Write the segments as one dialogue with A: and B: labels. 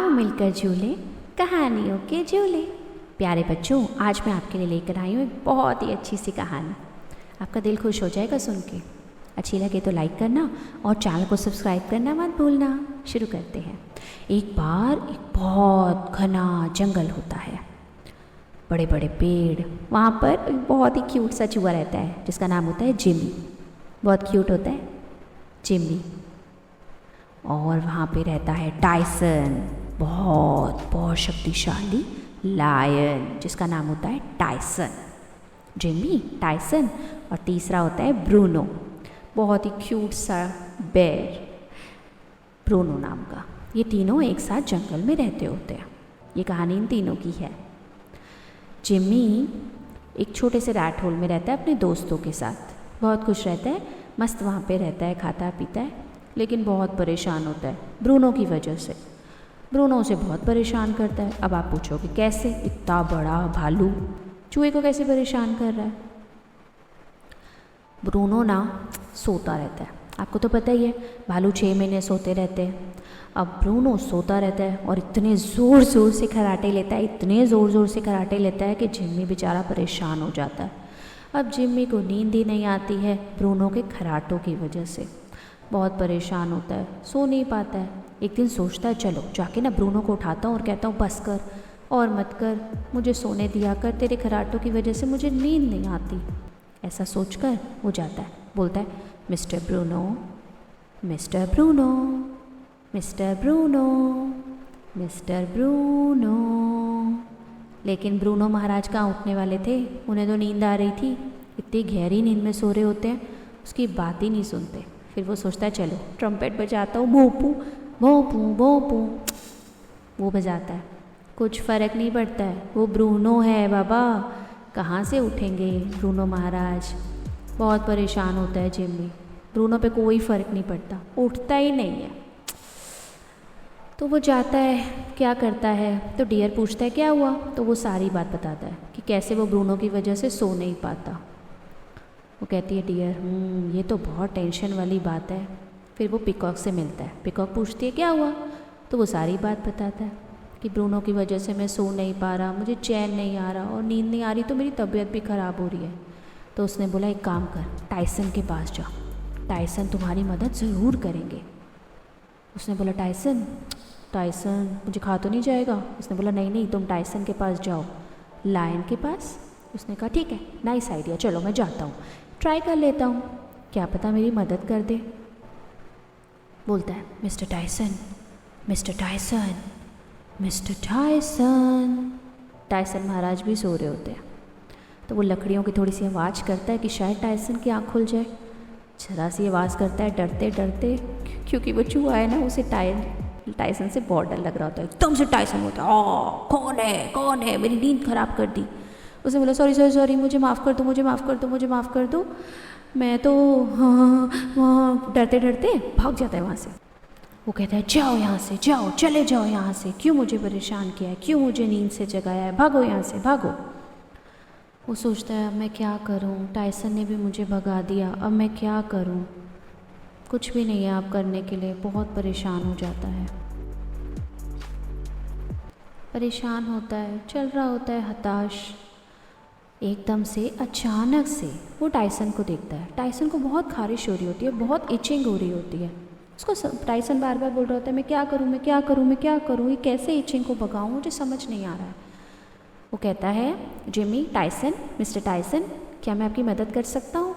A: आओ मिलकर झूले कहानियों के झूले। प्यारे बच्चों, आज मैं आपके लिए लेकर आई हूँ एक बहुत ही अच्छी सी कहानी। आपका दिल खुश हो जाएगा सुन के। अच्छी लगे तो लाइक करना और चैनल को सब्सक्राइब करना मत भूलना। शुरू करते हैं। एक बार एक बहुत घना जंगल होता है, बड़े बड़े पेड़। वहाँ पर एक बहुत ही क्यूट सा चूहा रहता है जिसका नाम होता है जिम्मी। बहुत क्यूट होता है जिम्मी। और वहाँ पे रहता है टाइसन, बहुत बहुत शक्तिशाली लायन जिसका नाम होता है टाइसन। जिम्मी, टाइसन और तीसरा होता है ब्रूनो, बहुत ही क्यूट सा बेर, ब्रूनो नाम का। ये तीनों एक साथ जंगल में रहते होते हैं। ये कहानी इन तीनों की है। जिम्मी एक छोटे से रैट होल में रहता है अपने दोस्तों के साथ। बहुत खुश रहता है, मस्त वहाँ पे रहता है, खाता पीता है, लेकिन बहुत परेशान होता है ब्रूनो की वजह से। ब्रूनो उसे बहुत परेशान करता है। अब आप पूछोगे कैसे? इतना बड़ा भालू चूहे को कैसे परेशान कर रहा है? ब्रूनो ना सोता रहता है। आपको तो पता ही है, भालू 6 महीने सोते रहते हैं। अब ब्रूनो सोता रहता है और इतने ज़ोर ज़ोर से खर्राटे लेता है, इतने ज़ोर ज़ोर से खर्राटे लेता है कि जिम्मी बेचारा परेशान हो जाता है। अब जिम्मी को नींद ही नहीं आती है ब्रूनो के खर्राटों की वजह से। बहुत परेशान होता है, सो नहीं पाता है। एक दिन सोचता है चलो जाके ना ब्रूनो को उठाता हूँ और कहता हूँ बस कर और मत कर, मुझे सोने दिया कर, तेरे खर्राटों की वजह से मुझे नींद नहीं आती। ऐसा सोचकर वो जाता है, बोलता है mister Bruno, mister Bruno, mister Bruno, mister Bruno. लेकिन ब्रूनो महाराज कहाँ उठने वाले थे, उन्हें तो नींद आ रही थी। इतनी गहरी नींद में सो रहे होते हैं, उसकी बात ही नहीं सुनते। फिर वो सोचता है चलो ट्रम्पेट बजाता हूँ, भोंपू भोंपू भोंपू। वो बजाता है, कुछ फ़र्क नहीं पड़ता है, वो ब्रूनो है बाबा, कहाँ से उठेंगे ब्रूनो महाराज। बहुत परेशान होता है जिम्मी। ब्रूनो पे कोई फ़र्क नहीं पड़ता, उठता ही नहीं है। तो वो जाता है, क्या करता है, तो डियर पूछता है क्या हुआ, तो वो सारी बात बताता है कि कैसे वो ब्रूनो की वजह से सो नहीं पाता। वो कहती है डियर ये तो बहुत टेंशन वाली बात है। फिर वो पिकॉक से मिलता है। पिकॉक पूछती है क्या हुआ, तो वो सारी बात बताता है कि ब्रूनो की वजह से मैं सो नहीं पा रहा, मुझे चैन नहीं आ रहा और नींद नहीं आ रही, तो मेरी तबीयत भी ख़राब हो रही है। तो उसने बोला एक काम कर, टाइसन के पास जा, टाइसन तुम्हारी मदद ज़रूर करेंगे। उसने बोला टाइसन, टाइसन मुझे खा तो नहीं जाएगा? उसने बोला नहीं नहीं, तुम टाइसन के पास जाओ, लायन के पास। उसने कहा ठीक है, नाइस आइडिया, चलो मैं जाता हूँ, ट्राई कर लेता हूँ, क्या पता मेरी मदद कर दे। बोलता है mister Tyson, mister Tyson, mister Tyson. Tyson महाराज भी सो रहे होते हैं। तो वो लकड़ियों की थोड़ी सी आवाज़ करता है कि शायद टाइसन की आँख खुल जाए। जरा सी आवाज़ करता है डरते डरते, क्योंकि वो चूहा है ना, उसे टाइसन से बहुत डर लग रहा होता है। एकदम से टाइसन होता है कौन है, मेरी नींद ख़राब कर दी। उसने बोला सॉरी सॉरी सॉरी, मुझे माफ़ कर दो, मुझे माफ़ कर दो, मुझे माफ़ कर दो। मैं तो हाँ डरते डरते भाग जाता है वहाँ से। वो कहता है जाओ यहाँ से, जाओ, चले जाओ यहाँ से, क्यों मुझे परेशान किया है, क्यों मुझे नींद से जगाया है, भागो यहाँ से भागो। वो सोचता है अब मैं क्या करूँ, टाइसन ने भी मुझे भगा दिया, अब मैं क्या करूँ, कुछ भी नहीं है आप करने के लिए। बहुत परेशान हो जाता है, परेशान होता है, चल रहा होता है हताश। एकदम से अचानक से वो टाइसन को देखता है। टाइसन को बहुत खारिश हो रही होती है, बहुत इचिंग हो रही होती है। उसको टाइसन बार बार बोल रहा होता है मैं क्या करूँ, मैं क्या करूँ, मैं क्या करूँ, ये कैसे इचिंग को भगाऊँ, मुझे समझ नहीं आ रहा है। वो कहता है जिम्मी, टाइसन, मिस्टर टाइसन, क्या मैं आपकी मदद कर सकता हूँ?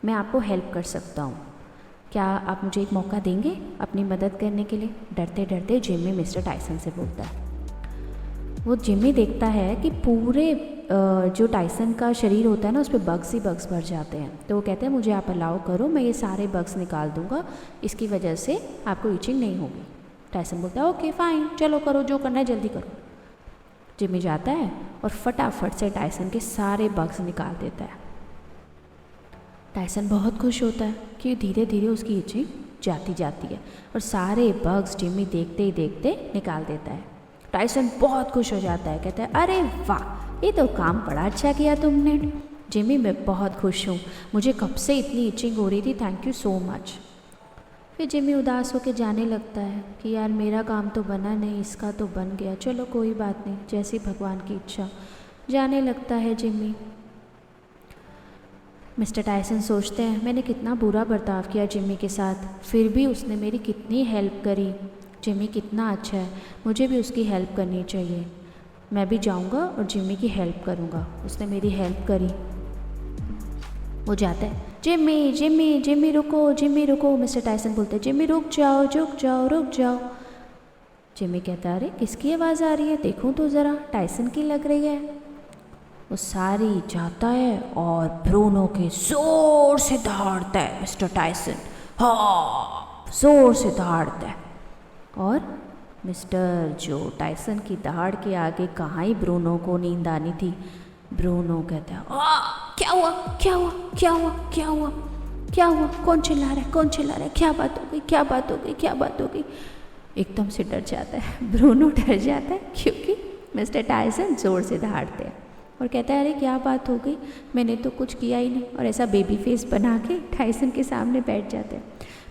A: मैं आपको हेल्प कर सकता हूँ, क्या आप मुझे एक मौका देंगे अपनी मदद करने के लिए? डरते डरते जिम्मी मिस्टर टाइसन से बोलता है। वो जिम्मी देखता है कि पूरे जो टाइसन का शरीर होता है ना, उस पर बग्स ही बग्स भर जाते हैं। तो वो कहते हैं मुझे आप अलाउ करो, मैं ये सारे बग्स निकाल दूंगा, इसकी वजह से आपको इचिंग नहीं होगी। टाइसन बोलता है ओके फाइन, चलो करो जो करना है, जल्दी करो। जिम्मी जाता है और फटाफट से टाइसन के सारे बग्स निकाल देता है। टाइसन बहुत खुश होता है कि धीरे धीरे उसकी इचिंग जाती है और सारे बग्स जिम्मी देखते ही देखते निकाल देता है। टाइसन बहुत खुश हो जाता है, कहता है अरे वाह, ये तो काम बड़ा अच्छा किया तुमने जिम्मी, मैं बहुत खुश हूँ, मुझे कब से इतनी इचिंग हो रही थी, थैंक यू सो मच। फिर जिमी उदास होकर जाने लगता है कि यार मेरा काम तो बना नहीं, इसका तो बन गया, चलो कोई बात नहीं, जैसी भगवान की इच्छा। जाने लगता है जिमी। मिस्टर टायसन सोचते हैं मैंने कितना बुरा बर्ताव किया जिमी के साथ, फिर भी उसने मेरी कितनी हेल्प करी। जिमी कितना अच्छा है, मुझे भी उसकी हेल्प करनी चाहिए। मैं भी जाऊंगा और जिमी की हेल्प करूंगा, उसने मेरी हेल्प करी। वो जाता है, जिमी जिमी जिमी रुको, जिमी रुको। मिस्टर टायसन बोलते हैं जिमी रुक जाओ, रुक जाओ, रुक जाओ। जिमी कहता है अरे किसकी आवाज़ आ रही है, देखूं तो ज़रा, टायसन की लग रही है। वो सारी जाता है और ब्रूनो के ज़ोर से दहाड़ता है मिस्टर टायसन। हाँ, ज़ोर से दहाड़ता है। और मिस्टर जो टायसन की दहाड़ के आगे कहाँ ही ब्रूनो को नींद आनी थी। ब्रूनो कहता है क्या हुआ, क्या हुआ, क्या हुआ, क्या हुआ, क्या हुआ, कौन चिल्ला रहा है, कौन चिल्ला रहा है, क्या बात हो गई, क्या बात हो गई, क्या बात हो गई। एकदम से डर जाता है ब्रूनो, डर जाता है क्योंकि मिस्टर टायसन ज़ोर से दहाड़ते हैं और कहता है अरे क्या बात हो गई, मैंने तो कुछ किया ही नहीं। और ऐसा बेबी फेस बना के टायसन के सामने बैठ जाते हैं।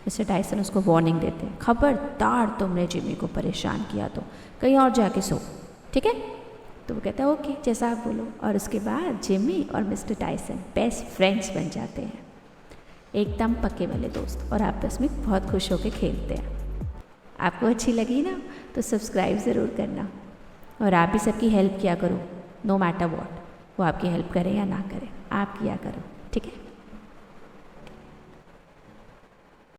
A: मिस्टर टायसन उसको वार्निंग देते हैं, खबरदार तुमने जिमी को परेशान किया तो कहीं और जाके सो, ठीक है। तो वो कहता है ओके, जैसा आप बोलो। और उसके बाद जिमी और मिस्टर टायसन बेस्ट फ्रेंड्स बन जाते हैं, एकदम पक्के वाले दोस्त, और आपस में बहुत खुश होकर खेलते हैं। आपको अच्छी लगी ना तो सब्सक्राइब ज़रूर करना, और आप भी सबकी हेल्प किया करो, नो मैटर वॉट, वो आपकी हेल्प करे या ना करे, आप किया करो, ठीक है।